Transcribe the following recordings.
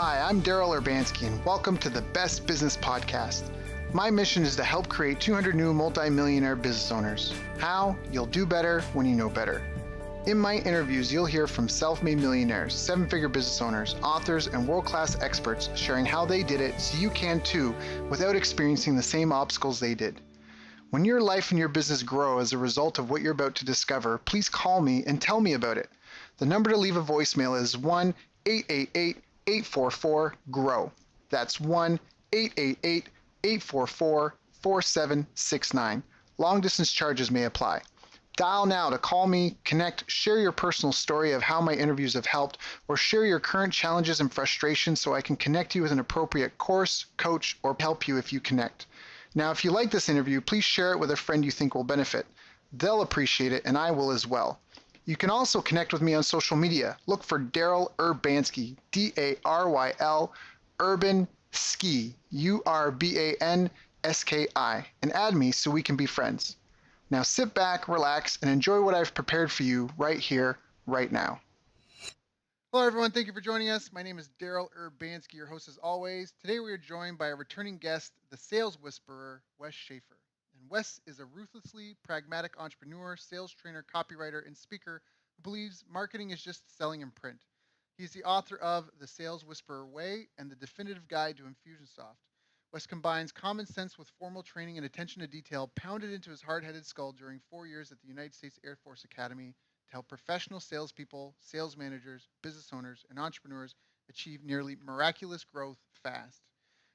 Hi, I'm Daryl Urbanski, and welcome to the Best Business Podcast. My mission is to help create 200 new multi-millionaire business owners. How? You'll do better when you know better. In my interviews, you'll hear from self-made millionaires, seven-figure business owners, authors, and world-class experts sharing how they did it so you can too without experiencing the same obstacles they did. When your life and your business grow as a result of what you're about to discover, please call me and tell me about it. The number to leave a voicemail is 1-888-844-GROW. That's 1-888-844-4769. Long distance charges may apply. Dial now to call me, connect, share your personal story of how my interviews have helped, or share your current challenges and frustrations so I can connect you with an appropriate course, coach, or help you if you connect. Now, if you like this interview, please share it with a friend you think will benefit. They'll appreciate it, and I will as well. You can also connect with me on social media. Look for Daryl Urbanski, D-A-R-Y-L, Urban Ski, U-R-B-A-N-S-K-I, and add me so we can be friends. Now sit back, relax, and enjoy what I've prepared for you right here, right now. Hello, everyone. Thank you for joining us. My name is Daryl Urbanski, your host as always. Today we are joined by a returning guest, the sales whisperer, Wes Schaeffer. And Wes is a ruthlessly pragmatic entrepreneur, sales trainer, copywriter, and speaker who believes marketing is just selling in print. He's the author of The Sales Whisperer Way and The Definitive Guide to Infusionsoft. Wes combines common sense with formal training and attention to detail pounded into his hard-headed skull during 4 years at the United States Air Force Academy to help professional salespeople, sales managers, business owners, and entrepreneurs achieve nearly miraculous growth fast.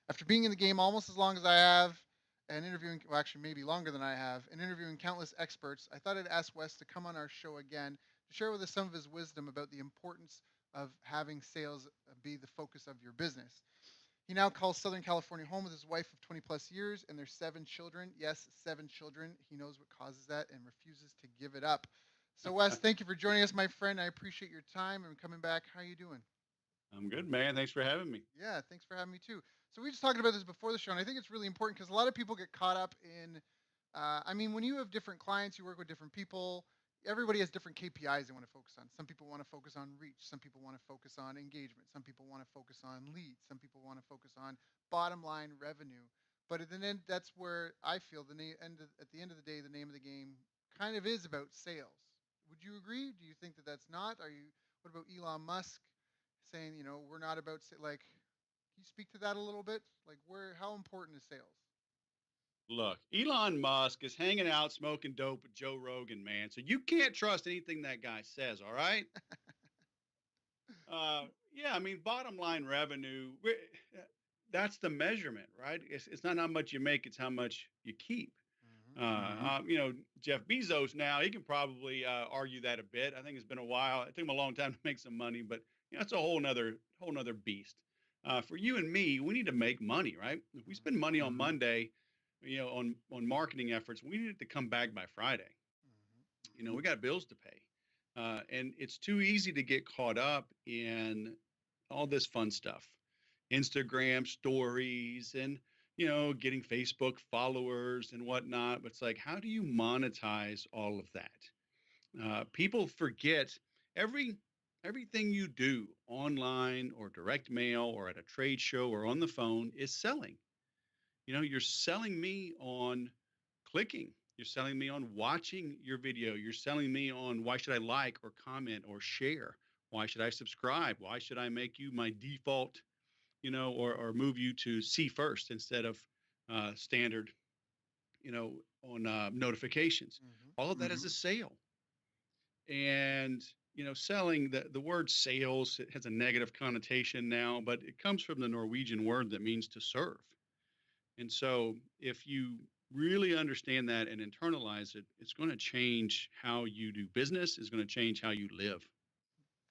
After being in the game almost as long as I have, and interviewing, well, actually maybe longer than I have, and interviewing countless experts, I thought I'd ask Wes to come on our show again to share with us some of his wisdom about the importance of having sales be the focus of your business. He now calls Southern California home with his wife of 20 plus years and their 7 children. Yes, 7 children. He knows what causes that and refuses to give it up. So Wes, thank you for joining us, my friend. I appreciate your time and coming back. How are you doing? I'm good, man. Thanks for having me. Yeah, thanks for having me too. So we were just talking about this before the show, and I think it's really important because a lot of people get caught up in, when you have different clients, you work with different people, everybody has different KPIs they want to focus on. Some people want to focus on reach. Some people want to focus on engagement. Some people want to focus on leads. Some people want to focus on bottom line revenue. But at the end, that's where I feel at the end of the day, the name of the game kind of is about sales. Would you agree? Do you think that that's not? What about Elon Musk saying, we're not about, like, can you speak to that a little bit? Like, how important is sales? Look, Elon Musk is hanging out smoking dope with Joe Rogan, man. So you can't trust anything that guy says, all right? Yeah, I mean, bottom line revenue, that's the measurement, right? It's not how much you make, it's how much you keep. Jeff Bezos now, he can probably argue that a bit. I think it's been a while. It took him a long time to make some money, but it's a whole nother beast. For you and me, we need to make money, right? If we spend money on Monday, on marketing efforts, we need it to come back by Friday. We got bills to pay. And it's too easy to get caught up in all this fun stuff, Instagram stories and, getting Facebook followers and whatnot. But it's like, how do you monetize all of that? People forget everything you do online or direct mail or at a trade show or on the phone is selling. You're selling me on clicking. You're selling me on watching your video. You're selling me on why should I like or comment or share? Why should I subscribe? Why should I make you my default, or move you to see first instead of standard, on notifications? All of that is a sale. And, selling, the word sales, it has a negative connotation now, but it comes from the Norwegian word that means to serve. And so if you really understand that and internalize it, it's going to change how you do business. It's going to change how you live.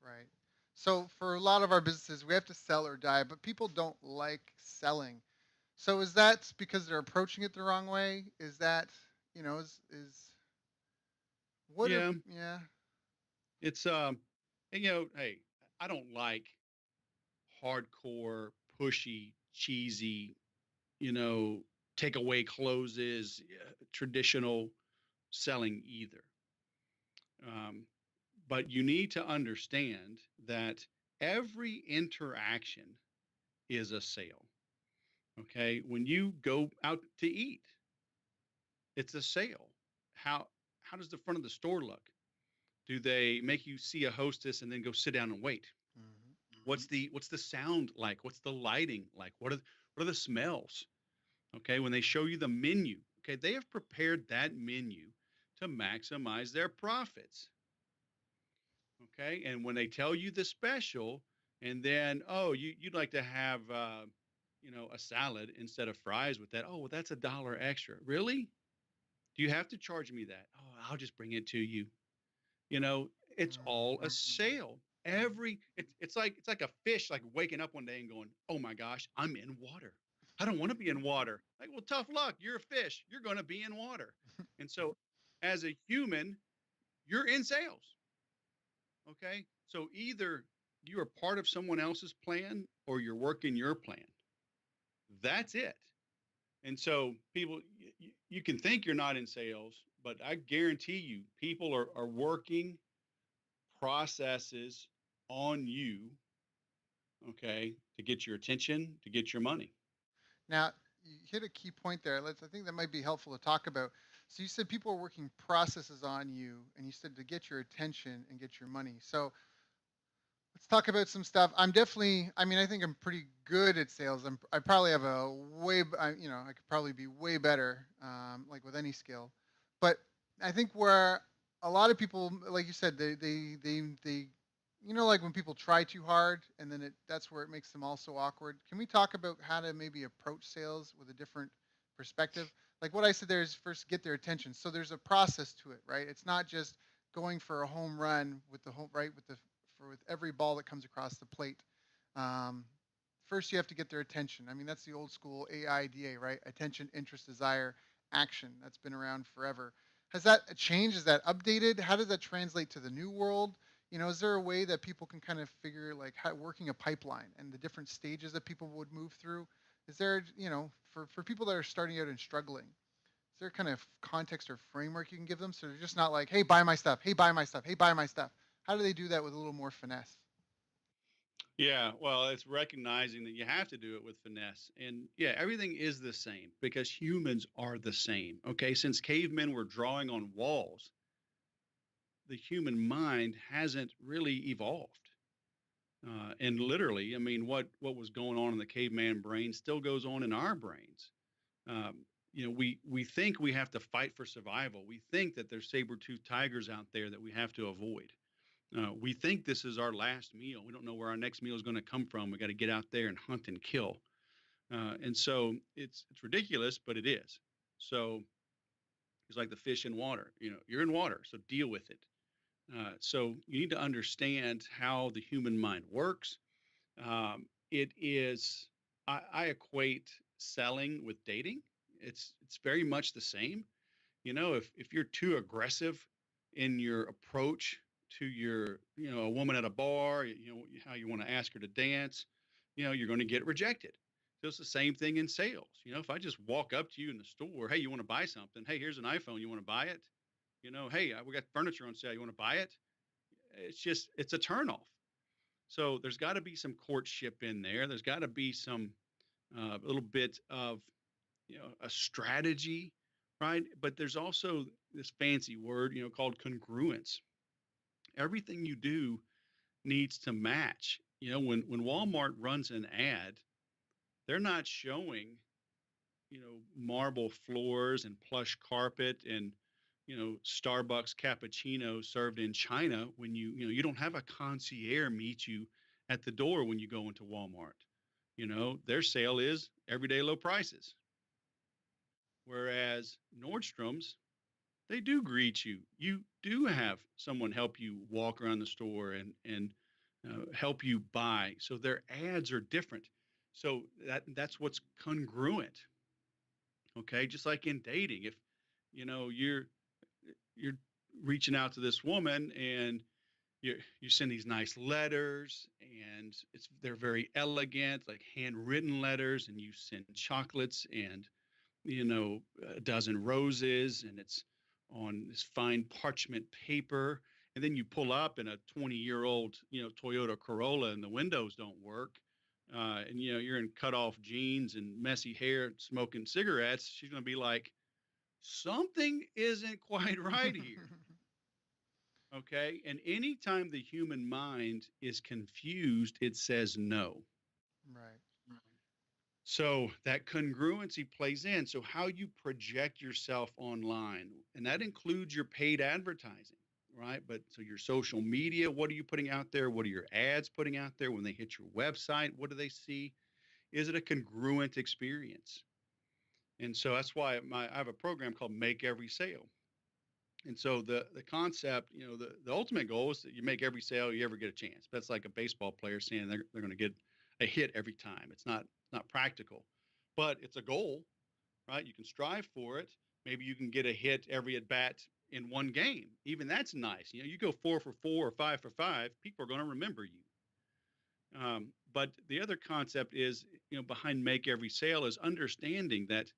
Right. So for a lot of our businesses, we have to sell or die, but people don't like selling. So is that because they're approaching it the wrong way? Is that, what if, Yeah, yeah. it's hey, I don't like hardcore, pushy, cheesy, takeaway closes, traditional selling either. But you need to understand that every interaction is a sale. Okay. When you go out to eat, it's a sale. How does the front of the store look? Do they make you see a hostess and then go sit down and wait? Hmm. What's the sound like? What's the lighting like? What are the smells? Okay, when they show you the menu, okay, they have prepared that menu to maximize their profits. Okay, and when they tell you the special, and then oh, you'd like to have a salad instead of fries with that. Oh, well, that's $1 extra. Really? Do you have to charge me that? Oh, I'll just bring it to you. You know, it's all a sale. It's like a fish like waking up one day and going, "Oh my gosh, I'm in water. I don't want to be in water." Like, well, tough luck. You're a fish. You're going to be in water. And so, as a human, you're in sales. Okay, so either you are part of someone else's plan or you're working your plan. That's it. And so, people, you can think you're not in sales, but I guarantee you, people are working processes on you, okay, to get your attention, to get your money. Now, you hit a key point there. I think that might be helpful to talk about. So you said people are working processes on you, and you said to get your attention and get your money. So let's talk about some stuff. I mean, I think I'm pretty good at sales. I probably have a I could probably be way better, like with any skill. But I think where a lot of people, like you said, they, like when people try too hard and then that's where it makes them also awkward. Can we talk about how to maybe approach sales with a different perspective? Like what I said there is first get their attention. So there's a process to it, right? It's not just going for a home run with the home, right? With every ball that comes across the plate. Um, First, you have to get their attention. I mean, that's the old school AIDA, right? Attention, interest, desire, action. That's been around forever. Has that changed? Is that updated? How does that translate to the new world? Is there a way that people can kind of figure like how working a pipeline and the different stages that people would move through? Is there, for people that are starting out and struggling, is there kind of context or framework you can give them so they're just not like, hey, buy my stuff, hey, buy my stuff, hey, buy my stuff? How do they do that with a little more finesse? Yeah, well, it's recognizing that you have to do it with finesse. And yeah, everything is the same because humans are the same. Okay, since cavemen were drawing on walls, the human mind hasn't really evolved. And literally, I mean, what was going on in the caveman brain still goes on in our brains. We think we have to fight for survival. We think that there's saber-toothed tigers out there that we have to avoid. We think this is our last meal. We don't know where our next meal is going to come from. We got to get out there and hunt and kill. And so it's ridiculous, but it is. So it's like the fish in water. You're in water, so deal with it. So you need to understand how the human mind works. It is I equate selling with dating. It's very much the same. If you're too aggressive in your approach to a woman at a bar, how you want to ask her to dance, you're going to get rejected. So it's the same thing in sales. If I just walk up to you in the store, hey, you want to buy something? Hey, here's an iPhone. You want to buy it? Hey, we got furniture on sale. You want to buy it? It's a turnoff. So there's got to be some courtship in there. There's got to be some a little bit of a strategy, right? But there's also this fancy word, called congruence. Everything you do needs to match. When Walmart runs an ad, they're not showing, marble floors and plush carpet and Starbucks cappuccino served in China when you don't have a concierge meet you at the door when you go into Walmart. Their sale is everyday low prices. Whereas Nordstrom's, they do greet you. You do have someone help you walk around the store and help you buy. So their ads are different. So that's what's congruent. Okay, just like in dating, if you're reaching out to this woman and you send these nice letters and they're very elegant, like handwritten letters, and you send chocolates and a dozen roses, and it's on this fine parchment paper. And then you pull up in a 20-year-old, Toyota Corolla and the windows don't work. and you're in cut off jeans and messy hair, smoking cigarettes, she's going to be like, something isn't quite right here. Okay. And anytime the human mind is confused, it says no. Right. So that congruency plays in. So how you project yourself online, and that includes your paid advertising, right? But so your social media, what are you putting out there? What are your ads putting out there? When they hit your website, what do they see? Is it a congruent experience? And so that's why I have a program called Make Every Sale. And so the concept, the ultimate goal is that you make every sale you ever get a chance. That's like a baseball player saying they're going to get a hit every time. It's not practical, but it's a goal, right? You can strive for it. Maybe you can get a hit every at bat in one game. Even that's nice. You go 4 for 4 or 5 for 5. People are going to remember you. But the other concept is, behind make every sale is understanding that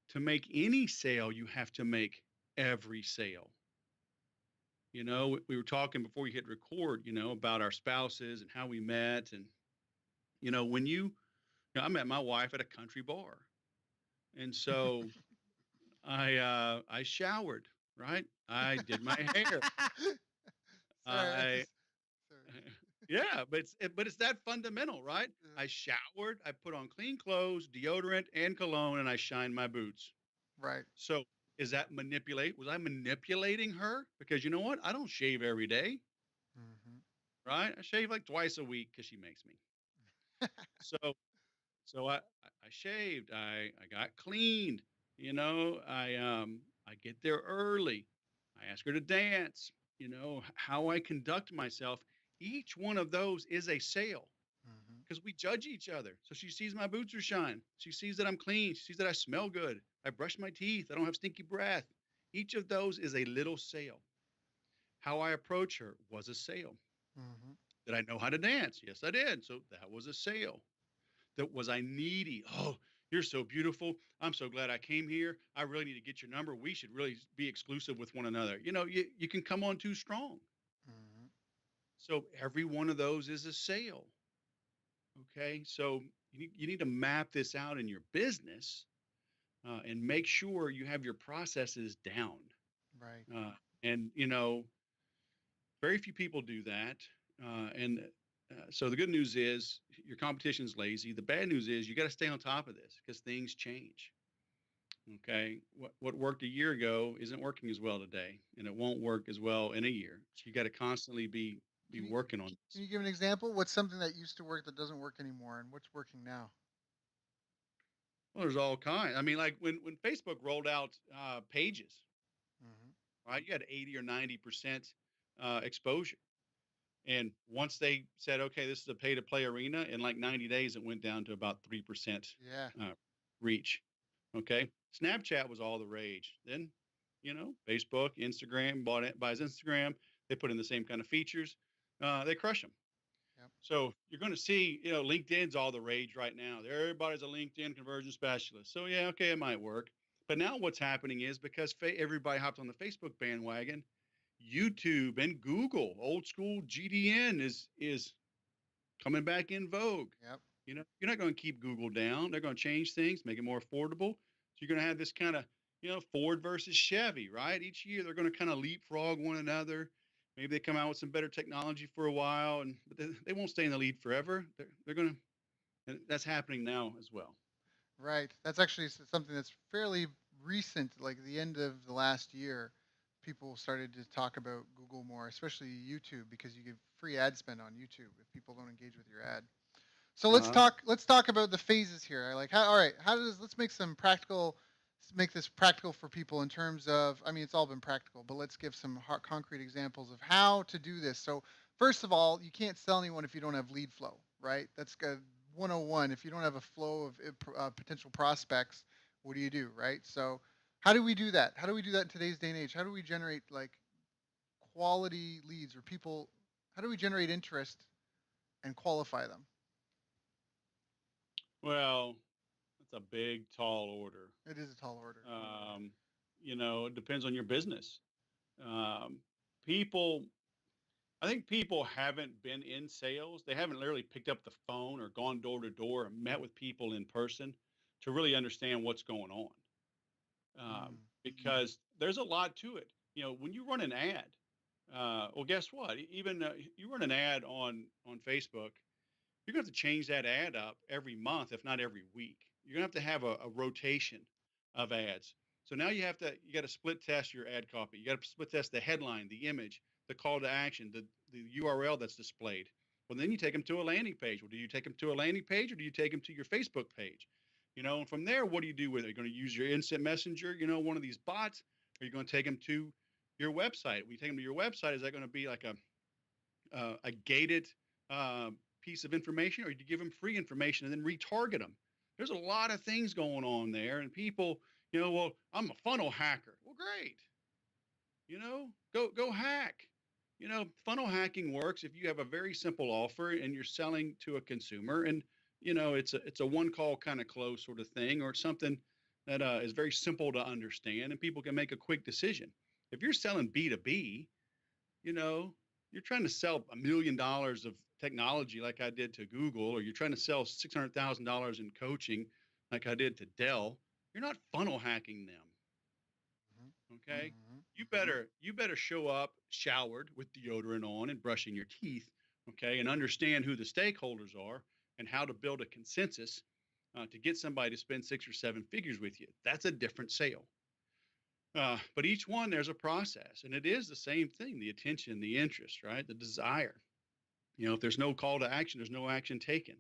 to make any sale, you have to make every sale. We were talking before you hit record, about our spouses and how we met. And, I met my wife at a country bar. And so I showered, right? I did my hair. Sorry, I I, just sorry. yeah, but it's that fundamental, right? Yeah. I showered, I put on clean clothes, deodorant and cologne, and I shined my boots. Right. So is that manipulate? Was I manipulating her? Because you know what? I don't shave every day, Hmm. right? I shave like twice a week because she makes me. So so I shaved. I got cleaned. I get there early. I ask her to dance. How I conduct myself. Each one of those is a sale Hmm. because we judge each other. So she sees my boots are shine. She sees that I'm clean. She sees that I smell good. I brush my teeth. I don't have stinky breath. Each of those is a little sale. How I approach her was a sale. Hmm. Did I know how to dance? Yes, I did. So that was a sale. That was I needy? Oh, you're so beautiful. I'm so glad I came here. I really need to get your number. We should really be exclusive with one another. You can come on too strong. Hmm. So every one of those is a sale. Okay. So you need to map this out in your business and make sure you have your processes down. Right. And, very few people do that. And so the good news is your competition is lazy. The bad news is you got to stay on top of this because things change. Okay, what worked a year ago isn't working as well today, and it won't work as well in a year. So you got to constantly be Can you working on can this. you give an example? What's something that used to work that doesn't work anymore, and what's working now? Well, there's all kinds. I mean, like when Facebook rolled out pages, Hmm. right? You had 80 or 90% exposure. And once they said, okay, this is a pay to play arena, in like 90 days, it went down to about 3% Yeah. uh, reach. Okay. Snapchat was all the rage. Then, Facebook, Instagram, buys Instagram. They put in the same kind of features. They crush them. Yep. So you're going to see, LinkedIn's all the rage right now. Everybody's a LinkedIn conversion specialist. So yeah, okay, it might work. But now what's happening is because everybody hopped on the Facebook bandwagon, YouTube and Google, old school GDN is coming back in vogue. Yep. You're not going to keep Google down. They're going to change things, make it more affordable. So you're going to have this kind of, Ford versus Chevy, right? Each year they're going to kind of leapfrog one another. Maybe they come out with some better technology for a while, but they won't stay in the lead forever. They're going to, and that's happening now as well. Right. That's actually something that's fairly recent, like the end of the last year. People started to talk about Google more, especially YouTube, because you get free ad spend on YouTube if people don't engage with your ad. So let's Uh-huh. talk. Let's talk about the phases here. I like how. All right. How does let's make some practical. Let's make this practical for people in terms of. I mean, it's all been practical, but let's give some concrete examples of how to do this. So first of all, you can't sell anyone if you don't have lead flow, right? That's good. 101. If you don't have a flow of potential prospects, what do you do, right? So how do we do that? How do we do that in today's day and age? How do we generate like quality leads or people? How do we generate interest and qualify them? Well, that's a big, tall order. It is a tall order. It depends on your business. Um, people I think people haven't been in sales. They haven't literally picked up the phone or gone door to door and met with people in person to really understand what's going on. Mm, Because there's a lot to it. When you run an ad, well, guess what? Even you run an ad on Facebook, you're going to have to change that ad up every month, if not every week. You're going to have a rotation of ads. So now you got to split test your ad copy. You got to split test the headline, the image, the call to action, the URL that's displayed. Well, then you take them to a landing page. Well, do you take them to a landing page or do you take them to your Facebook page? And from there, what do you do with it? Are you going to use your instant messenger, one of these bots? Or are you going to take them to your website? When you take them to your website, is that going to be like a gated uh, piece of information, or do you give them free information and then retarget them? There's a lot of things going on there, and people, well, I'm a funnel hacker. Well, great, go hack. Funnel hacking works if you have a very simple offer and you're selling to a consumer, and it's a one call kind of close sort of thing, or something that is very simple to understand, and people can make a quick decision. If you're selling B2B, you know, you're trying to sell $1 million of technology like I did to Google, or you're trying to sell $600,000 in coaching like I did to Dell. You're not funnel hacking them. mhm, Okay. mhm, You better show up showered with deodorant on and brushing your teeth. Okay. And understand who the stakeholders are and how to build a consensus to get somebody to spend 6 or 7 figures with you. That's a different sale. But each one, there's a process, and it is the same thing: the attention, the interest, right? The desire. If there's no call to action, there's no action taken.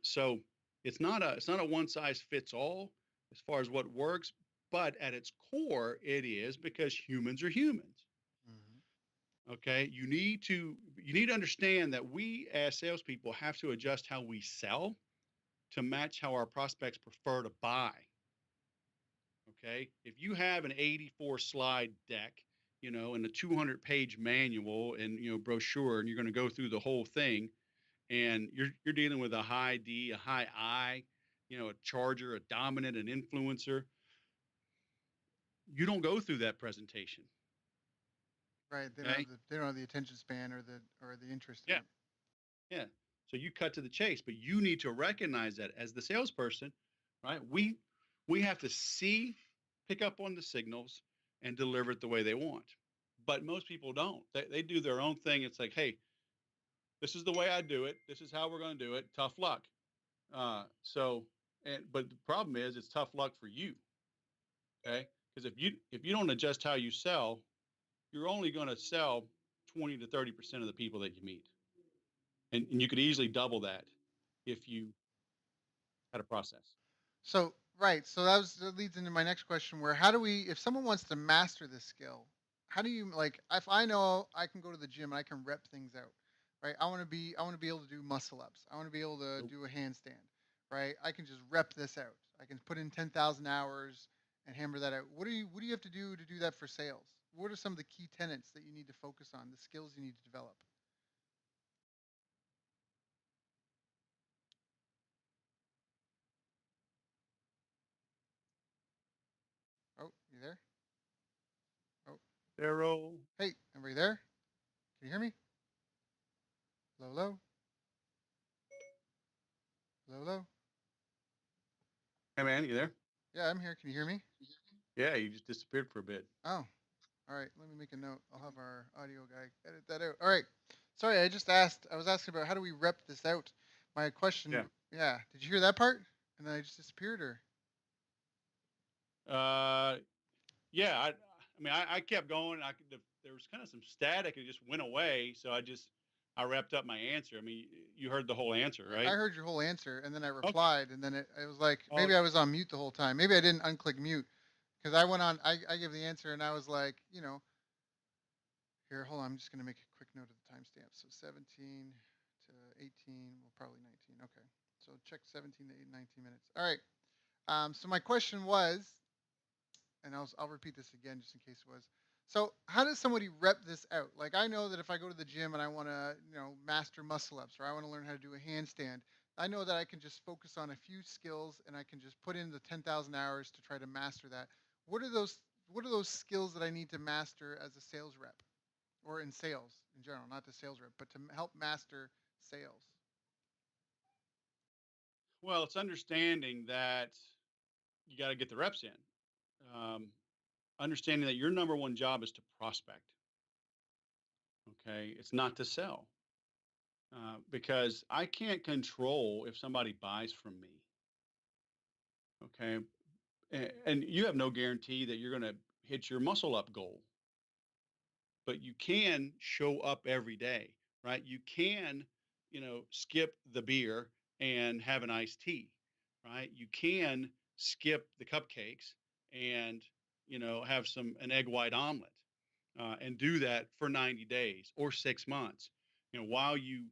So it's not a one size fits all as far as what works, but at its core, it is, because humans are humans. mhm. Okay, you need to understand that we as salespeople have to adjust how we sell to match how our prospects prefer to buy. Okay. If you have an 84 slide deck, and a 200-page manual and, brochure, and you're going to go through the whole thing, and you're dealing with a high D, a high I, a charger, a dominant, an influencer, you don't go through that presentation. Right. Okay. They don't have the attention span or the interest in Yeah. it. Yeah. So you cut to the chase, but you need to recognize that as the salesperson, right? We have to see, pick up on the signals, and deliver it the way they want. But most people don't. They do their own thing. It's like, hey, this is the way I do it. This is how we're going to do it. Tough luck. But the problem is, it's tough luck for you. Okay, because if you don't adjust how you sell, you're only going to sell 20 to 30% of the people that you meet, and you could easily double that if you had a process. So right. So that leads into my next question, where if someone wants to master this skill, how do you like if I know I can go to the gym and I can rep things out, right? I want to be able to do muscle ups. I want to be able to Nope. do a handstand, right? I can just rep this out. I can put in 10,000 hours and hammer that out. What do you have to do that for sales? What are some of the key tenets that you need to focus on, the skills you need to develop? Oh, you there? Oh, Daryl. hey, everybody there? Can you hear me? Hello, hello, hello, hello. Hey, man, you there? Yeah, I'm here. Can you hear me? Yeah, you just disappeared for a bit. Oh, all right. Let me make a note. I'll have our audio guy edit that out. All right. Sorry, I was asking about how do we rep this out. My question, Yeah. yeah. Did you hear that part? And then I just disappeared, or Uh, yeah. I mean, I kept going. There was kind of some static. It just went away. So I wrapped up my answer. I mean, you heard the whole answer, I right? heard your whole answer, and then I Okay. replied, and then it was like Oh, maybe I was on mute the whole time. Maybe I didn't unclick mute because I went on. I gave the answer, and I was like, here, hold on. I'm just gonna make a quick note of the timestamp. So 17 to 18, well, probably 19. Okay. So check 17 to 19 minutes. All right. So my question was, and I'll repeat this again just in case it was. So how does somebody rep this out? Like I know that if I go to the gym and I want to, master muscle ups, or I want to learn how to do a handstand, I know that I can just focus on a few skills and I can just put in the 10,000 hours to try to master that. What are those skills that I need to master as a sales rep? or in sales in general, not the sales rep, but to help master sales? Well, it's understanding that you got to get the reps in. Um, Understanding that your number one job is to prospect. Okay, it's not to sell, because I can't control if somebody buys from me. Okay, and you have no guarantee that you're going to hit your muscle up goal, but you can show up every day, right? You can, skip the beer and have an iced tea, right? You can skip the cupcakes and, have an egg white omelet, and do that for 90 days or 6 months, while you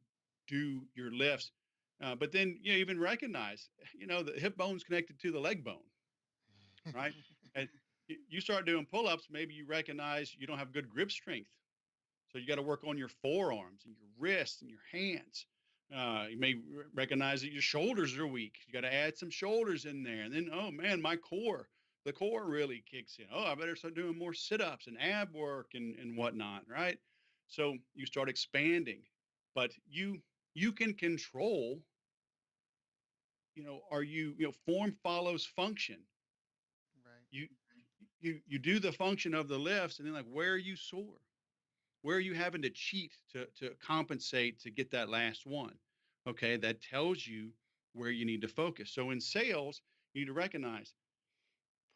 do your lifts. But then, even recognize, the hip bone's connected to the leg bone, right? And you start doing pull-ups, maybe you recognize you don't have good grip strength. So you got to work on your forearms and your wrists and your hands. You may recognize that your shoulders are weak. You got to add some shoulders in there. And then, oh man, the core really kicks in. Oh, I better start doing more sit-ups and ab work and whatnot, right? So you start expanding, but you can control, are form follows function. Right. You you do the function of the lifts, and then like, where are you sore? Where are you having to cheat to compensate to get that last one? Okay, that tells you where you need to focus. So in sales, you need to recognize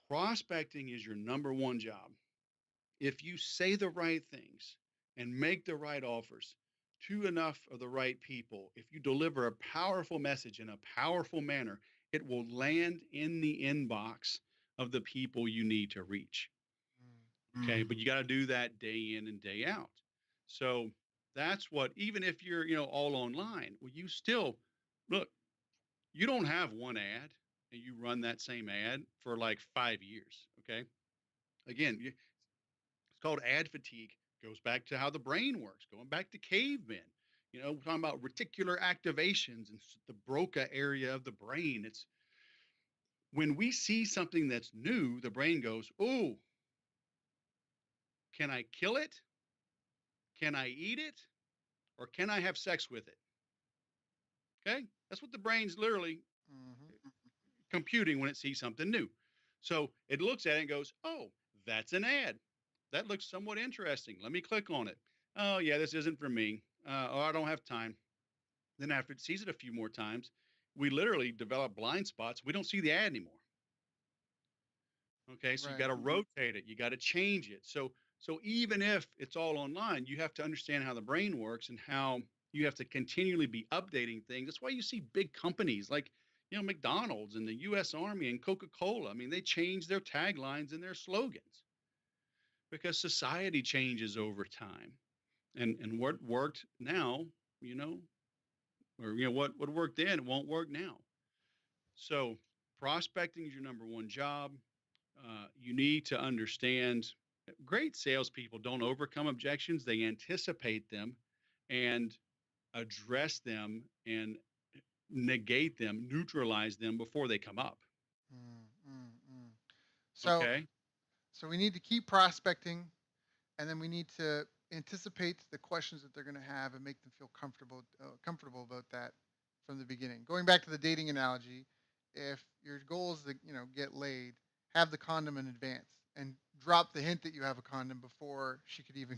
prospecting is your number one job. If you say the right things and make the right offers to enough of the right people, if you deliver a powerful message in a powerful manner, it will land in the inbox of the people you need to reach. Okay, but you got to do that day in and day out. So that's what, even if you're, all online, well, you still look, you don't have one ad and you run that same ad for like 5 years. Okay. Again, it's called ad fatigue. Goes back to how the brain works, going back to cavemen. We're talking about reticular activations and the Broca area of the brain. It's when we see something that's new, the brain goes, oh, can I kill it? Can I eat it? Or can I have sex with it? Okay. That's what the brain's literally Mm-hmm. computing when it sees something new. So it looks at it and goes, oh, that's an ad. That looks somewhat interesting. Let me click on it. Oh, yeah, this isn't for me. Or I don't have time. Then after it sees it a few more times, we literally develop blind spots. We don't see the ad anymore. Okay, so you got Right. to rotate it. You got to change it. So even if it's all online, you have to understand how the brain works and how you have to continually be updating things. That's why you see big companies like, McDonald's and the US Army and Coca-Cola. I mean, they change their taglines and their slogans because society changes over time. And what worked now, you know, or what worked then won't work now. So prospecting is your number one job. You need to understand great salespeople don't overcome objections, they anticipate them and address them and negate them, neutralize them before they come up. Mm, mm, mm. So, Okay. so we need to keep prospecting, and then we need to anticipate the questions that they're going to have and make them feel comfortable about that from the beginning. Going back to the dating analogy, if your goal is to get laid, have the condom in advance and drop the hint that you have a condom before she could even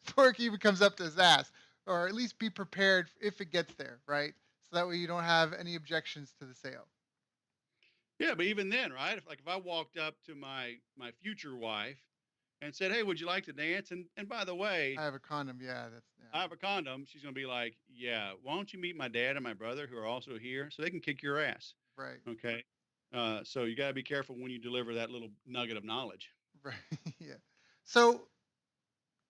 before it even comes up to his ass, or at least be prepared if it gets there, right? So that way you don't have any objections to the sale. Yeah, but even then, right? If I walked up to my future wife and said, "Hey, would you like to dance?" And by the way, I have a condom. Yeah, that's yeah. I have a condom, she's gonna be like, "Yeah, why don't you meet my dad and my brother who are also here so they can kick your ass?" Right. Okay. So you got to be careful when you deliver that little nugget of knowledge. Right. Yeah. So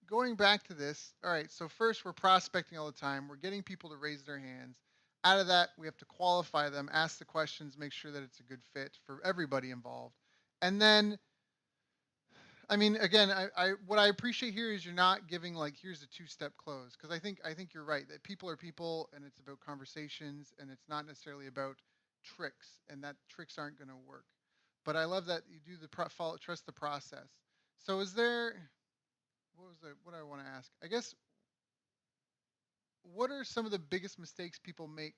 going back to this, all right. So first, we're prospecting all the time. We're getting people to raise their hands. Out of that, we have to qualify them, ask the questions, make sure that it's a good fit for everybody involved. And then, I mean, again, I what I appreciate here is you're not giving like here's a two-step close, because I think you're right that people are people and it's about conversations and it's not necessarily about tricks, and that tricks aren't going to work. But I love that you do the follow, trust the process. So is there what I want to ask? I guess, what are some of the biggest mistakes people make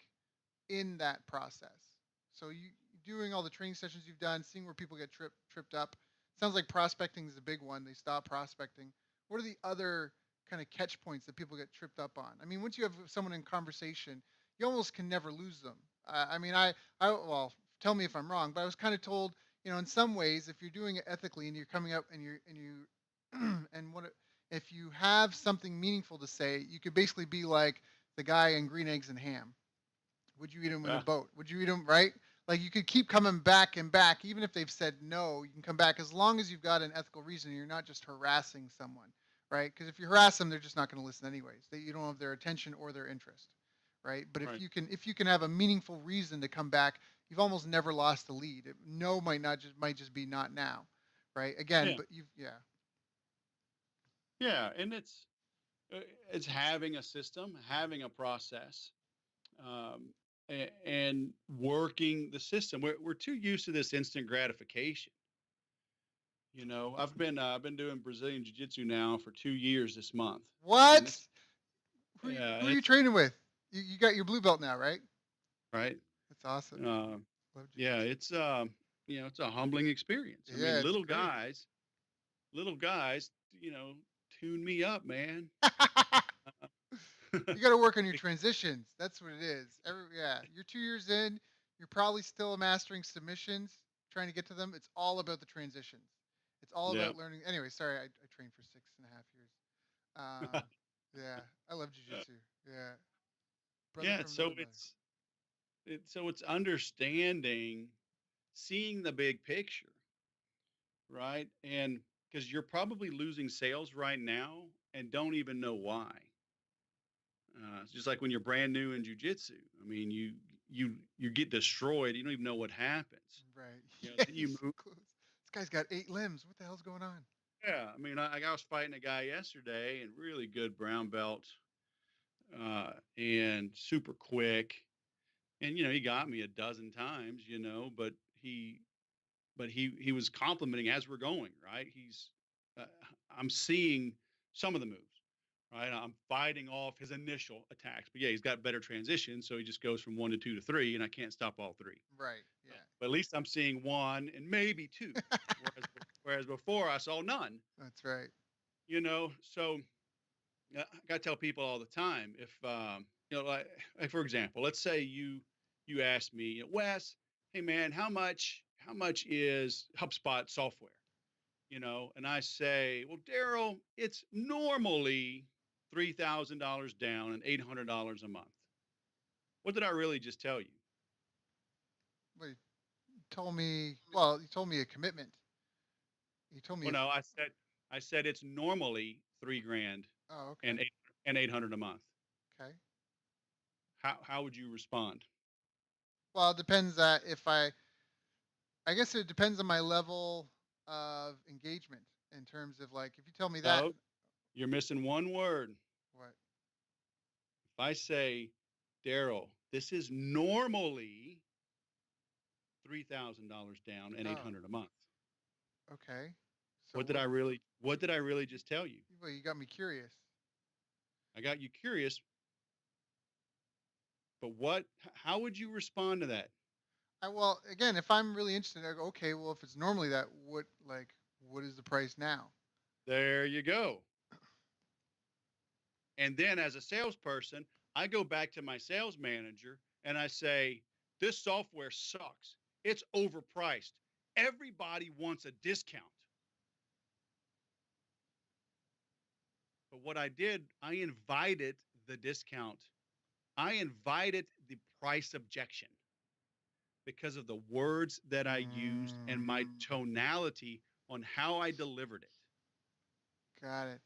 in that process? So you doing all the training sessions you've done, seeing where people get tripped up. Sounds like prospecting is a big one. They stop prospecting. What are the other kind of catch points that people get tripped up on? I mean, once you have someone in conversation, you almost can never lose them. I mean, well, tell me if I'm wrong, but I was kind of told, in some ways, if you're doing it ethically and you're coming up and you and if you have something meaningful to say, you could basically be like the guy in Green Eggs and Ham. Would you eat them in a Uh, boat? Would you eat them, right? Like, you could keep coming back and back, even if they've said no. You can come back as long as you've got an ethical reason. And you're not just harassing someone, right? Because if you harass them, they're just not going to listen anyways. You don't have their attention or their interest, right? But right. if you can have a meaningful reason to come back, you've almost never lost the lead. No might just be not now, right? Again, Yeah. but you've yeah. Yeah. And uh, it's having a system, having a process, um, and working the system. We're too used to this instant gratification. I've been doing Brazilian Jiu Jitsu now for 2 years this month, and What? it's yeah, Who and are you it's training with? You got your blue belt now, right? right. That's awesome. Uh, Love yeah, jujitsu. it's a humbling experience. I Yeah, mean, it's great. little guys, you know, tune me up, man. You got to work on your transitions. That's what it is. Yeah, you're 2 years in. You're probably still mastering submissions, trying to get to them. It's all about the transitions. It's all Yeah. about learning. Anyway, sorry, I trained for 6.5 years. Yeah, I love jujitsu. Yeah, brother Yeah, from so another mother. it's understanding, seeing the big picture, right? And because you're probably losing sales right now and don't even know why. It's just like when you're brand new in jujitsu. I mean, you get destroyed. You don't even know what happens. Right. Yeah, Then you're you so move. close. This guy's got 8 limbs. What the hell's going on? Yeah, I mean, I was fighting a guy yesterday and really good brown belt, and super quick. And he got me a dozen times. But he was complimenting as we're going, right? Uh, I'm seeing some of the moves, right? I'm fighting off his initial attacks, but yeah, he's got better transition, so he just goes from 1 to 2 to 3, and I can't stop all three. Right. Yeah. But at least I'm seeing one and maybe two, whereas before I saw none. That's right. So I got to tell people all the time, if like for example, let's say you ask me, Wes, hey man, how much is HubSpot software? And I say, well, Daryl, it's normally $3,000 down and $800 a month. What did I really just tell you? Well, you told me a commitment. You told me Well, no, I said it's normally 3 grand oh, and okay. 800 a month. Okay. How would you respond? Well, it depends if I guess it depends on my level of engagement in terms of, like, if you tell me that No, you're missing one word. what If I say, Daryl, this is normally $3,000 down and oh, 800 a month. okay. So What did I really just tell you? well, you got me curious. I got you curious, but how would you respond to that? Well, again, if I'm really interested, I go, okay, well, if it's normally that, what is the price now? There you go. And then as a salesperson, I go back to my sales manager and I say, this software sucks. It's overpriced. Everybody wants a discount. But what I did, I invited the discount. I invited the price objection because of the words that I used and my Mm, tonality on how I delivered it. got it.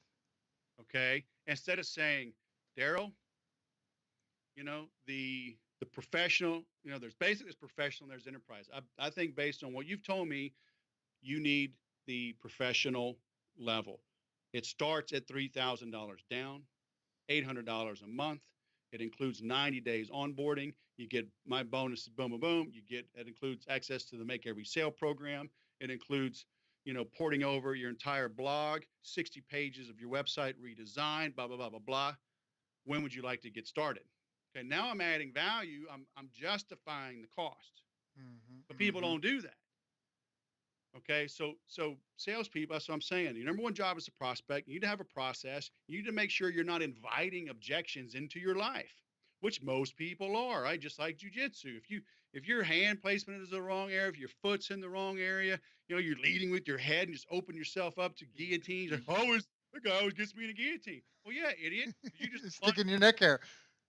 Okay. Instead of saying, Daryl, the professional, there's basic, there's professional, there's enterprise. I think based on what you've told me, you need the professional level. It starts at $3,000 down, $800 a month. It includes 90 days onboarding. You get my bonuses, boom, boom, boom. It includes access to the Make Every Sale program. It includes porting over your entire blog, 60 pages of your website redesigned, blah, blah, blah, blah, blah. When would you like to get started? Okay, now I'm adding value. I'm justifying the cost, but people don't do that. Okay, so salespeople, that's what I'm saying. Your number one job is to prospect. You need to have a process. You need to make sure you're not inviting objections into your life, which most people are, right? Just like jujitsu. If your hand placement is the wrong area, if your foot's in the wrong area, you're leading with your head and just open yourself up to guillotines. Like, the guy always gets me in a guillotine. Well, yeah, idiot. You just Sticking your neck hair.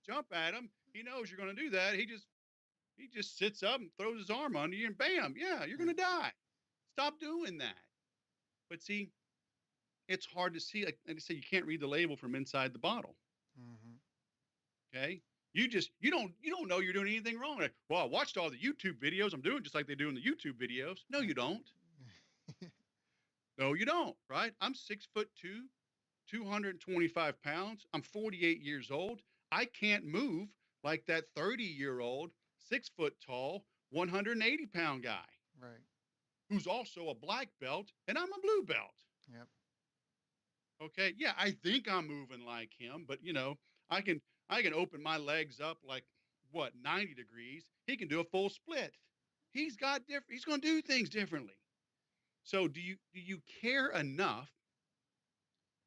jump at him. He knows you're going to do that. He just sits up and throws his arm under you, and bam, yeah, you're going to die. Stop doing that. But see, it's hard to see. Like I say, you can't read the label from inside the bottle. Okay, you don't know you're doing anything wrong. Like, well, I watched all the YouTube videos. I'm doing just like they do in the YouTube videos. No, you don't. No, you don't. Right? I'm 6'2", 225 pounds. I'm 48 years old. I can't move like that 30-year-old, 6 foot tall, 180-pound guy. Right. Who's also a black belt, and I'm a blue belt. Yep. Okay. Yeah, I think I'm moving like him, but I can open my legs up like 90 degrees. He can do a full split. He's going to do things differently. So do you care enough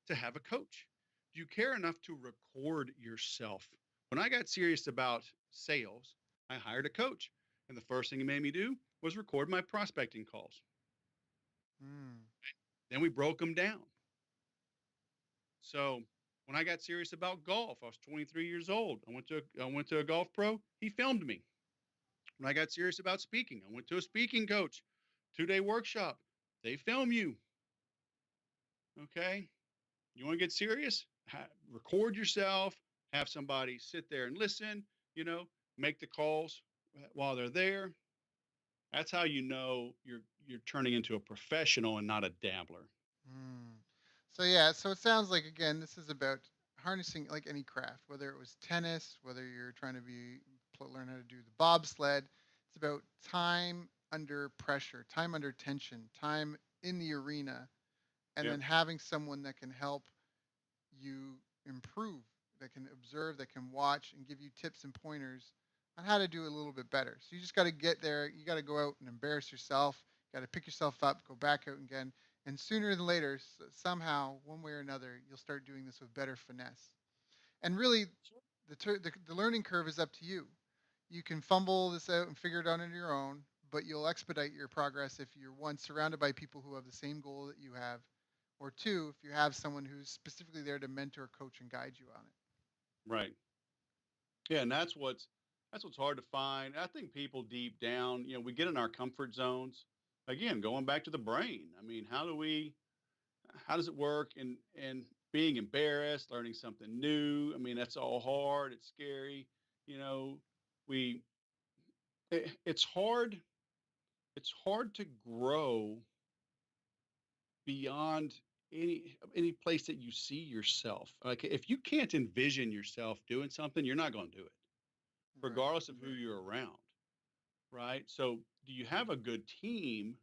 to have a coach? Do you care enough to record yourself? When I got serious about sales, I hired a coach, and the first thing he made me do was record my prospecting calls. Then we broke them down. So when I got serious about golf, I was 23 years old. I went to a golf pro. He filmed me. When I got serious about speaking, I went to a speaking coach, 2-day workshop. They film you. Okay. You want to get serious? Record yourself, have somebody sit there and listen, make the calls while they're there. That's how you're turning into a professional and not a dabbler. So it sounds like, again, this is about harnessing like any craft, whether it was tennis, whether you're trying to learn how to do the bobsled. It's about time under pressure, time under tension, time in the arena, and Yep. then having someone that can help you improve, that can observe, that can watch and give you tips and pointers on how to do it a little bit better. So you just got to get there. You got to go out and embarrass yourself. You got to pick yourself up, go back out again. And sooner than later, somehow, one way or another, you'll start doing this with better finesse. And really, the learning curve is up to you. You can fumble this out and figure it out on your own, but you'll expedite your progress if you're, one, surrounded by people who have the same goal that you have, or two, if you have someone who's specifically there to mentor, coach, and guide you on it. Right. Yeah, and that's what's hard to find. I think people deep down, we get in our comfort zones. Again, going back to the brain. I mean, how does it work? And being embarrassed, learning something new. I mean, that's all hard. It's scary. We it's hard. It's hard to grow beyond any place that you see yourself. Like if you can't envision yourself doing something, you're not going to do it, regardless of who you're around. Right. So do you have a good team?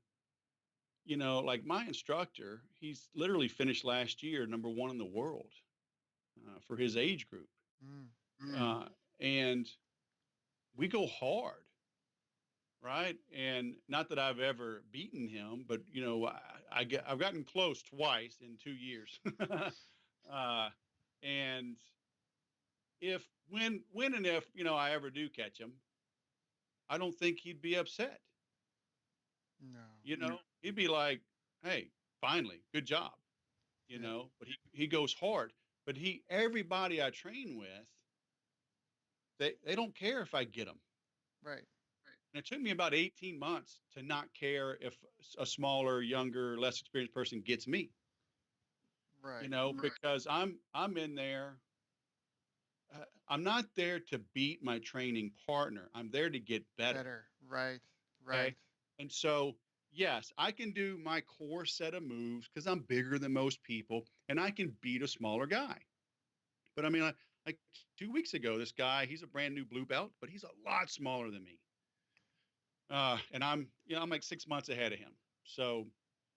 Like my instructor, he's literally finished last year #1 in the world for his age group. And we go hard. Right. And not that I've ever beaten him, but, I've gotten close twice in 2 years. And when and if, I ever do catch him, I don't think he'd be upset. No. He'd be like, hey, finally, good job, but he goes hard. But everybody I train with, they don't care if I get them. Right. And it took me about 18 months to not care if a smaller, younger, less experienced person gets me. Right. Because I'm in there. I'm not there to beat my training partner. I'm there to get better. Right. Okay? And so, yes, I can do my core set of moves because I'm bigger than most people, and I can beat a smaller guy. But I mean, like 2 weeks ago, this guy, he's a brand new blue belt, but he's a lot smaller than me. And I'm like 6 months ahead of him. So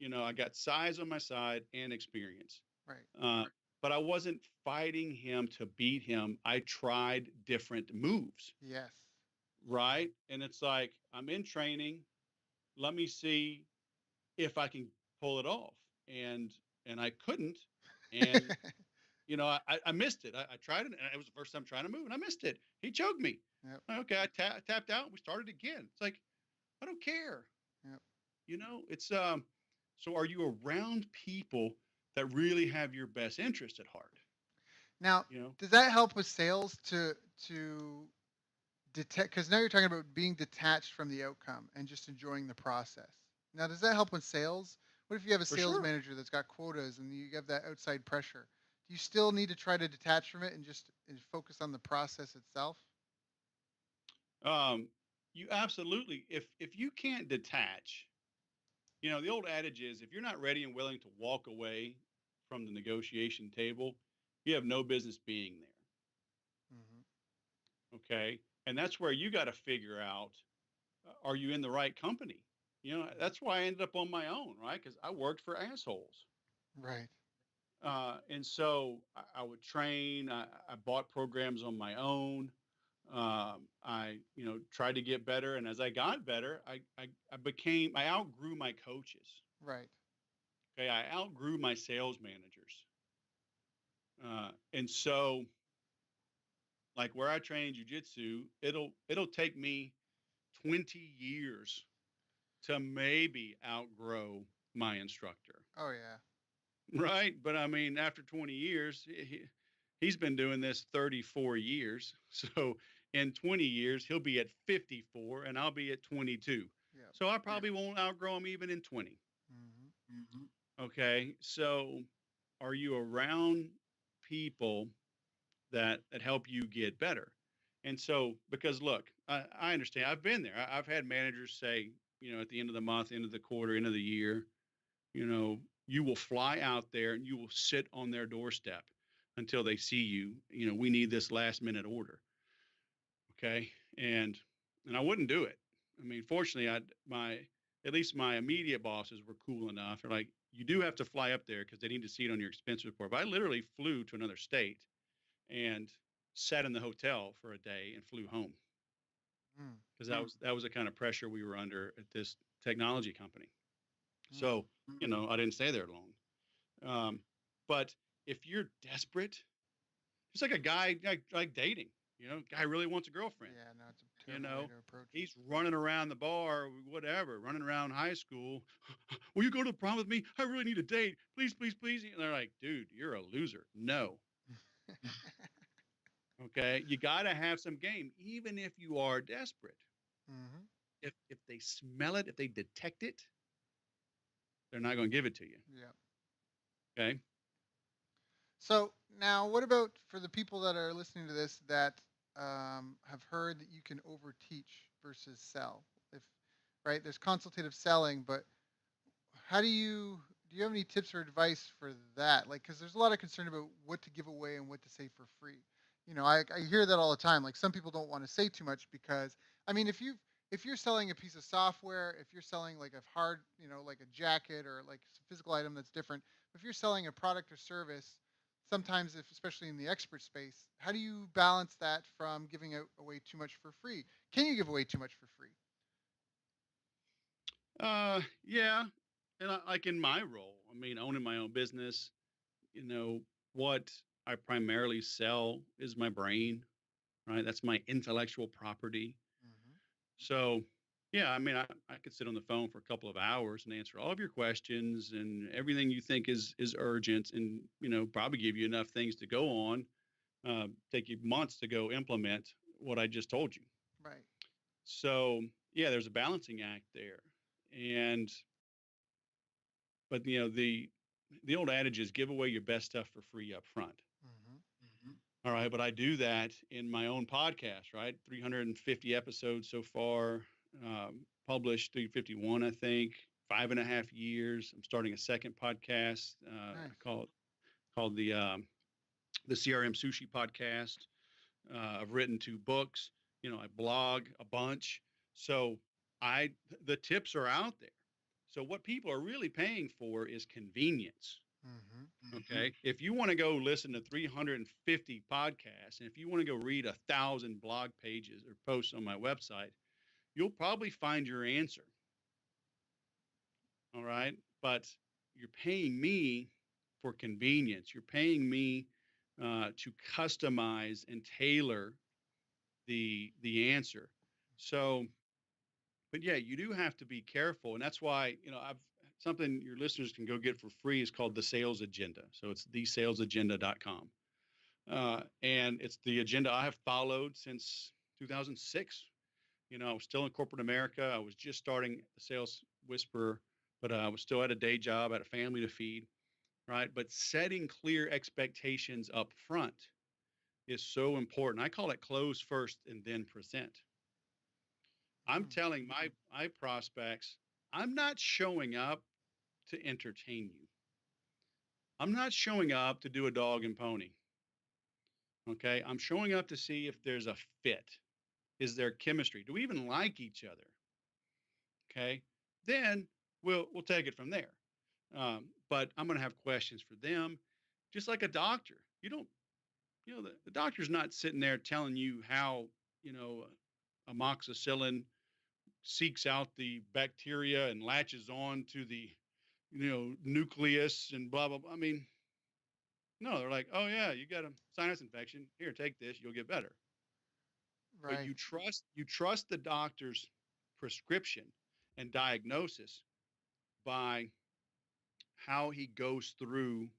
I got size on my side and experience. Right. Uh, but I wasn't fighting him to beat him. I tried different moves, Yes. right? And it's like, I'm in training. Let me see if I can pull it off. And I couldn't. And I missed it. I tried it, and it was the first time trying to move, and I missed it. He choked me. Yep. Okay, tapped out. We started again. It's like, I don't care. Yep. It's So are you around people that really have your best interest at heart? Now, You know, does that help with sales to detect? Because now you're talking about being detached from the outcome and just enjoying the process. Now, does that help with sales? What if you have a for sales sure. manager that's got quotas and you have that outside pressure? Do you still need to try to detach from it and just focus on the process itself? Um, you absolutely, if you can't detach, the old adage is if you're not ready and willing to walk away from the negotiation table, you have no business being there. Hmm. Okay. And that's where you got to figure out, are you in the right company? That's why I ended up on my own, right? Because I worked for assholes. Right. And so I would train, I bought programs on my own. I tried to get better. And as I got better, I outgrew my coaches. Right. Okay. I outgrew my sales managers. And so, like where I train jujitsu, it'll take me 20 years to maybe outgrow my instructor, Oh yeah. right? But I mean, after 20 years, he's been doing this 34 years. So in 20 years, he'll be at 54 and I'll be at 22. Yep. So I probably won't outgrow him even in 20. Hmm. Okay. So are you around people that help you get better? And so, because look, I understand. I've been there. I've had managers say, at the end of the month, end of the quarter, end of the year, you know, you will fly out there and you will sit on their doorstep until they see you. We need this last minute order. Okay. And I wouldn't do it. I mean, fortunately, at least my immediate bosses were cool enough. They're like, you do have to fly up there because they need to see it on your expense report. But I literally flew to another state and sat in the hotel for a day and flew home Mm. because that was the kind of pressure we were under at this technology company. Mm. So, I didn't stay there long. Um, but if you're desperate, it's like a guy like dating. Guy really wants a girlfriend. Yeah. No, it's a You terrible way know, to approach it. he's running around the bar, whatever, running around high school. Will you go to the prom with me? I really need a date. Please, please, please. And they're like, dude, you're a loser. No. Okay. You got to have some game, even if you are desperate. Hmm. If they smell it, if they detect it, they're not going to give it to you. Yeah. Okay. So now, what about for the people that are listening to this that have heard that you can overteach versus sell? If right, there's consultative selling, but how do you have any tips or advice for that? Like, because there's a lot of concern about what to give away and what to say for free. I hear that all the time. Like, some people don't want to say too much because, I mean, if you're selling a piece of software, if you're selling like a hard, like a jacket or like a physical item that's different, if you're selling a product or service, sometimes if especially in the expert space, how do you balance that from giving away too much for free? Can you give away too much for free? Yeah. And like in my role, I mean, owning my own business, what I primarily sell is my brain, right? That's my intellectual property. Hmm. So, yeah, I mean, I could sit on the phone for a couple of hours and answer all of your questions and everything you think is urgent, and probably give you enough things to go on. Take you months to go implement what I just told you. Right. So, yeah, there's a balancing act there, and but the old adage is give away your best stuff for free up front. Hmm. All right, but I do that in my own podcast, right? 350 episodes so far, published 351, I think, 5.5 years. I'm starting a second podcast. I Nice. called the CRM Sushi Podcast. I've written 2 books. I blog a bunch. So the tips are out there. So what people are really paying for is convenience. Mm-hmm. Okay. If you want to go listen to 350 podcasts, and if you want to go read 1,000 blog pages or posts on my website, you'll probably find your answer. All right. But you're paying me for convenience. You're paying me to customize and tailor the answer. So, but yeah, you do have to be careful, and that's why I've something your listeners can go get for free is called the Sales Agenda. So it's thesalesagenda.com. And it's the agenda I have followed since 2006. I was still in corporate America. I was just starting the Sales Whisperer, but I was still at a day job, at a family to feed, right? But setting clear expectations up front is so important. I call it close first and then present. I'm telling my prospects, I'm not showing up to entertain you. I'm not showing up to do a dog and pony. Okay. I'm showing up to see if there's a fit. Is there chemistry? Do we even like each other? Okay. Then we'll take it from there. But I'm going to have questions for them, just like a doctor. The doctor's not sitting there telling you how amoxicillin seeks out the bacteria and latches on to the nucleus and blah blah blah. I mean, no, they're like, oh yeah, you got a sinus infection. Here, take this, you'll get better. But Right. you trust the doctor's prescription and diagnosis by how he goes through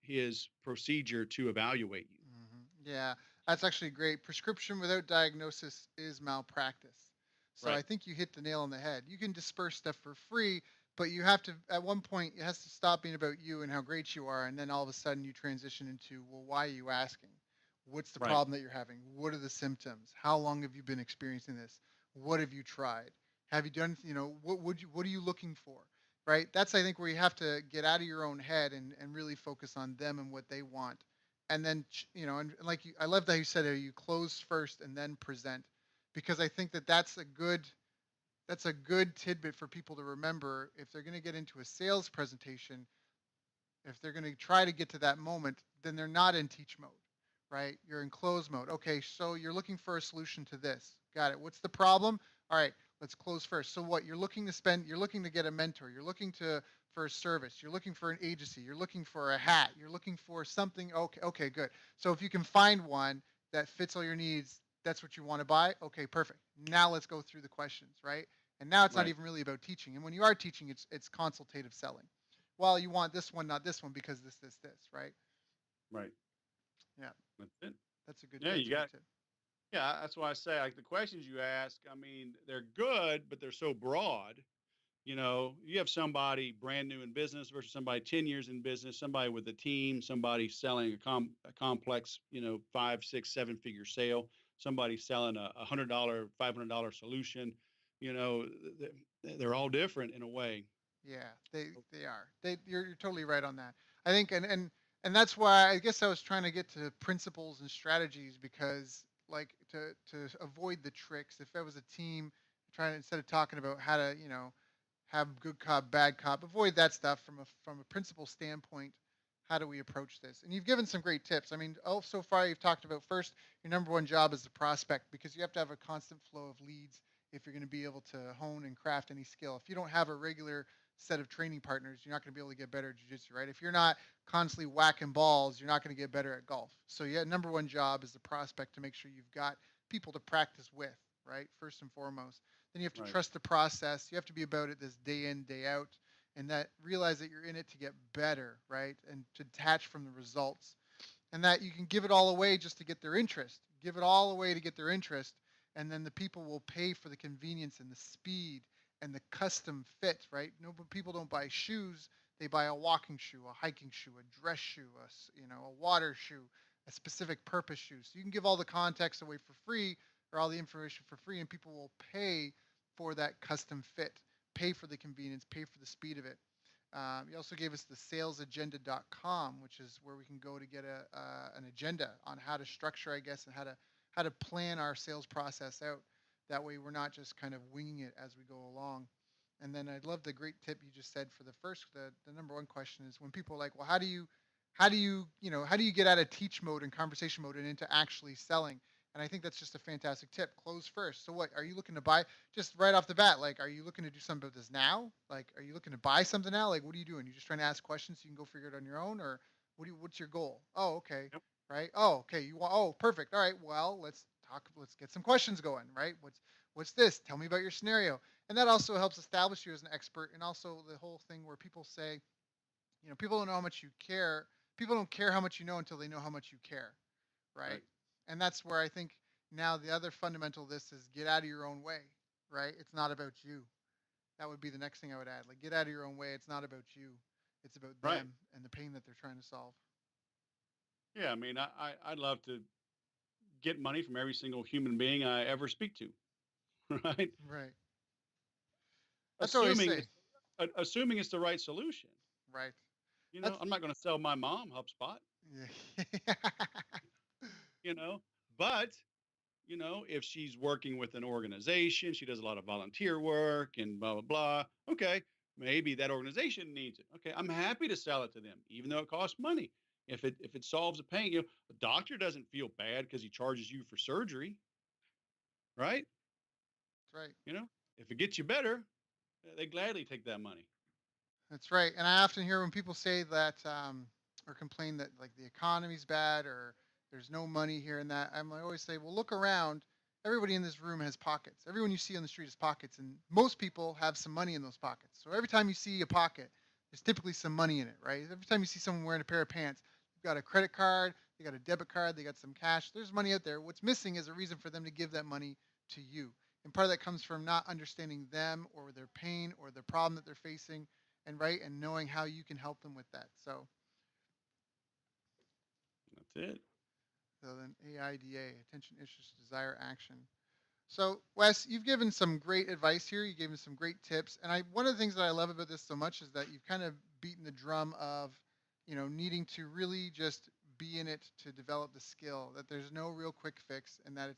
his procedure to evaluate you. Yeah, that's actually great. Prescription without diagnosis is malpractice. So I Right. think you hit the nail on the head. You can disperse stuff for free, but you have to, at one point, it has to stop being about you and how great you are. And then all of a sudden you transition into, well, why are you asking? What's the Right. problem that you're having? What are the symptoms? How long have you been experiencing this? What have you tried? Have you done, what are you looking for? Right? That's, I think, where you have to get out of your own head and really focus on them and what they want, and then and like I love that you said you close first and then present, because I think that that's a good tidbit for people to remember if they're going to get into a sales presentation. If they're going to try to get to that moment, then they're not in teach mode, right? You're in close mode. Okay, so you're looking for a solution to this. Got it. What's the problem? All right, let's close first. So what you're looking to get a mentor, you're looking to for a service, you're looking for an agency, you're looking for a hat, you're looking for something. Okay, okay, good. So if you can find one that fits all your needs, that's what you want to buy. Okay, perfect. Now let's go through the questions, right? And now it's not Right. even really about teaching. And when you are teaching, it's consultative selling. Well, you want this one, not this one, because this, right? Right. Yeah, That's it. that's a good Yeah, that's you a good got tip. yeah, that's why I say like the questions you ask, I mean, they're good, but they're so broad. You have somebody brand new in business versus somebody 10 years in business, somebody with a team, somebody selling a complex, 5, 6, 7 figure sale, somebody selling a $100, $500 solution. You know, they're all different in a way. Yeah, they are. You're totally right on that. I think, and that's why I guess I was trying to get to principles and strategies, because like to avoid the tricks. If I was a team trying to, instead of talking about how to have good cop, bad cop, avoid that stuff from a principle standpoint. How do we approach this? And you've given some great tips. I mean, so far you've talked about, first, your number one job is the prospect, because you have to have a constant flow of leads if you're going to be able to hone and craft any skill. If you don't have a regular set of training partners, you're not going to be able to get better at jiu-jitsu, right? If you're not constantly whacking balls, you're not going to get better at golf. So yeah, number one job is the prospect, to make sure you've got people to practice with, right? First and foremost. Then you have to Right. trust the process. You have to be about it this day in, day out, and that realize that you're in it to get better, right? And to detach from the results. And that you can give it all away just to get their interest. Give it all away to get their interest, and then the people will pay for the convenience and the speed and the custom fit, right? No, but people don't buy shoes; they buy a walking shoe, a hiking shoe, a dress shoe, a water shoe, a specific purpose shoe. So you can give all the context away for free, or all the information for free, and people will pay for that custom fit, pay for the convenience, pay for the speed of it. You also gave us the salesagenda.com, which is where we can go to get an agenda on how to structure, I guess, and how to plan our sales process out. That way, we're not just kind of winging it as we go along. And then I love the great tip you just said for the number one question is when people are like, well, how do you get out of teach mode and conversation mode and into actually selling? And I think that's just a fantastic tip. Close first. So what are you looking to buy? Just right off the bat, like, are you looking to do something about this now? Like, are you looking to buy something now? Like, what are you doing? You just trying to ask questions so you can go figure it on your own, or what's your goal? Oh, okay, Yep. right. Oh, okay. You want? Oh, perfect. All right. Well, let's talk. Let's get some questions going. Right. What's this? Tell me about your scenario. And that also helps establish you as an expert. And also the whole thing where people say, people don't know how much you care. People don't care how much you know until they know how much you care, right? Right. And that's where I think now the other fundamental of this is get out of your own way, right? It's not about you. That would be the next thing I would add. Like, get out of your own way. It's not about you. It's about Right. them and the pain that they're trying to solve. Yeah. I mean, I'd love to get money from every single human being I ever speak to. Right. Right. That's what I always Assuming say. it's assuming it's the right solution. Right. That's I'm not going to sell my mom HubSpot. yeah. You know, but if she's working with an organization, she does a lot of volunteer work and blah blah blah. Okay, maybe that organization needs it. Okay, I'm happy to sell it to them, even though it costs money. If it solves a pain, the doctor doesn't feel bad because he charges you for surgery, right? That's right. You know, if it gets you better, they gladly take that money. That's right. And I often hear when people say that or complain that like the economy's bad or there's no money here and that, I always say, well, look around. Everybody in this room has pockets. Everyone you see on the street has pockets, and most people have some money in those pockets. So every time you see a pocket, there's typically some money in it, right? Every time you see someone wearing a pair of pants, you've got a credit card, they got a debit card, they got some cash. There's money out there. What's missing is a reason for them to give that money to you. And part of that comes from not understanding them or their pain or the problem that they're facing and knowing how you can help them with that. That's it. So then AIDA, attention, interest, desire, action. So Wes, you've given some great advice here. You gave me some great tips, and one of the things that I love about this so much is that you've kind of beaten the drum of, needing to really just be in it to develop the skill. That there's no real quick fix, and that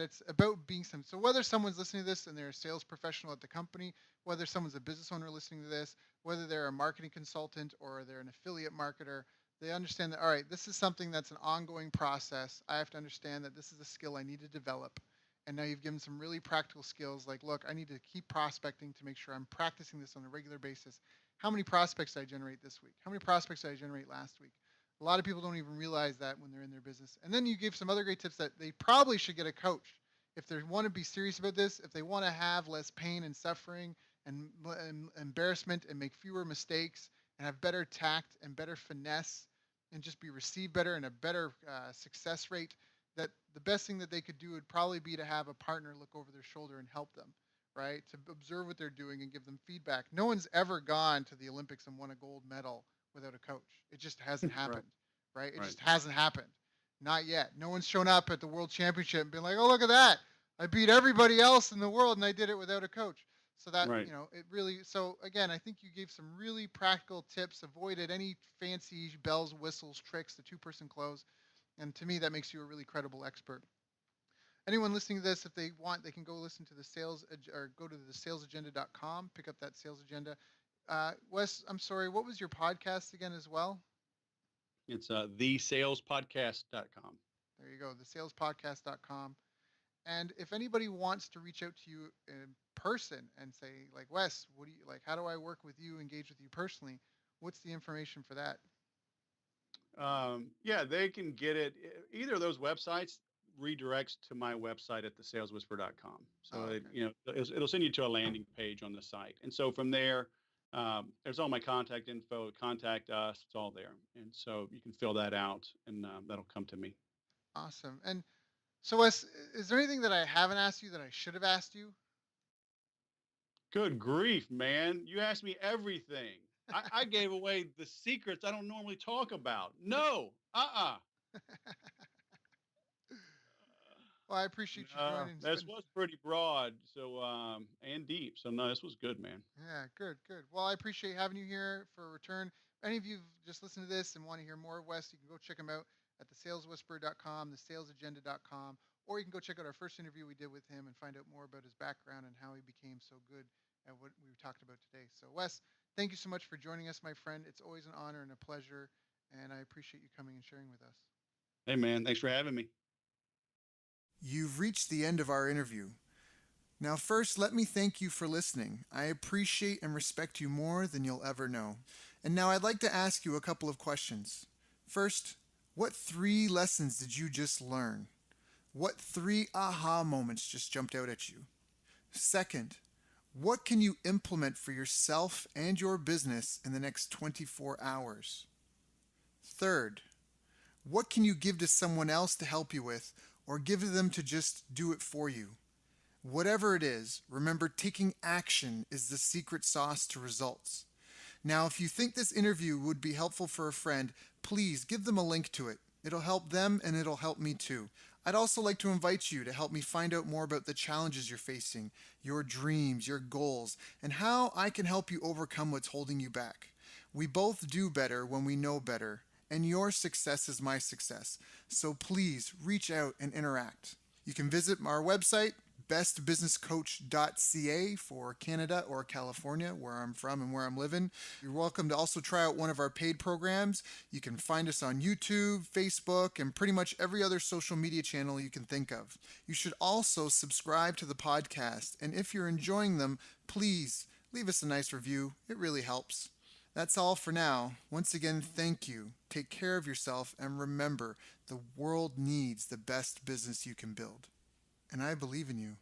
it's about being some. So whether someone's listening to this and they're a sales professional at the company, whether someone's a business owner listening to this, whether they're a marketing consultant or they're an affiliate marketer, they understand that, all right, this is something that's an ongoing process. I have to understand that this is a skill I need to develop. And now you've given some really practical skills like, look, I need to keep prospecting to make sure I'm practicing this on a regular basis. How many prospects did I generate this week? How many prospects did I generate last week? A lot of people don't even realize that when they're in their business. And then you gave some other great tips that they probably should get a coach. If they want to be serious about this, if they want to have less pain and suffering and embarrassment and make fewer mistakes and have better tact and better finesse and just be received better and a better success rate, that the best thing that they could do would probably be to have a partner look over their shoulder and help them, right? To observe what they're doing and give them feedback. No one's ever gone to the Olympics and won a gold medal without a coach. It just hasn't Right. happened, right? It Right. just hasn't happened. Not yet. No one's shown up at the World Championship and been like, "Oh, look at that. I beat everybody else in the world and I did it without a coach." So that, Right. it really, so again, I think you gave some really practical tips, avoided any fancy bells, whistles, tricks, the two-person close. And to me, that makes you a really credible expert. Anyone listening to this, if they want, they can go listen to the or go to the salesagenda.com, pick up that sales agenda. Wes, I'm sorry, what was your podcast again as well? It's thesalespodcast.com. There you go, thesalespodcast.com. And if anybody wants to reach out to you in person and say, like, Wes, what do you like? How do I work with you, engage with you personally? What's the information for that? Yeah, they can get it. Either of those websites redirects to my website at thesaleswhisper.com. So Oh, okay. it'll send you to a landing page on the site, and so from there, there's all my contact info. Contact us. It's all there, and so you can fill that out, and that'll come to me. Awesome. And so, Wes, is there anything that I haven't asked you that I should have asked you? Good grief, man! You asked me everything. I gave away the secrets I don't normally talk about. No, Well, I appreciate you No, joining. this was pretty broad, so and deep. So no, this was good, man. Yeah, good, good. Well, I appreciate having you here for a return. If any of you just listened to this and want to hear more of Wes, you can go check him out at thesaleswhisperer.com, thesalesagenda.com, or you can go check out our first interview we did with him and find out more about his background and how he became so good and what we talked about today. So, Wes, thank you so much for joining us, my friend. It's always an honor and a pleasure, and I appreciate you coming and sharing with us. Hey, man, thanks for having me. You've reached the end of our interview. Now, first, let me thank you for listening. I appreciate and respect you more than you'll ever know. And now I'd like to ask you a couple of questions. First, what 3 lessons did you just learn? What 3 aha moments just jumped out at you? Second, what can you implement for yourself and your business in the next 24 hours? Third, what can you give to someone else to help you with, or give to them to just do it for you? Whatever it is, remember taking action is the secret sauce to results. Now, if you think this interview would be helpful for a friend, please give them a link to it. It'll help them and it'll help me too. I'd also like to invite you to help me find out more about the challenges you're facing, your dreams, your goals, and how I can help you overcome what's holding you back. We both do better when we know better, and your success is my success. So please reach out and interact. You can visit our website, bestbusinesscoach.ca for Canada or California, where I'm from and where I'm living. You're welcome to also try out one of our paid programs. You can find us on YouTube, Facebook, and pretty much every other social media channel you can think of. You should also subscribe to the podcast, and if you're enjoying them, please leave us a nice review. It really helps. That's all for now. Once again, thank you. Take care of yourself, and remember, the world needs the best business you can build. And I believe in you.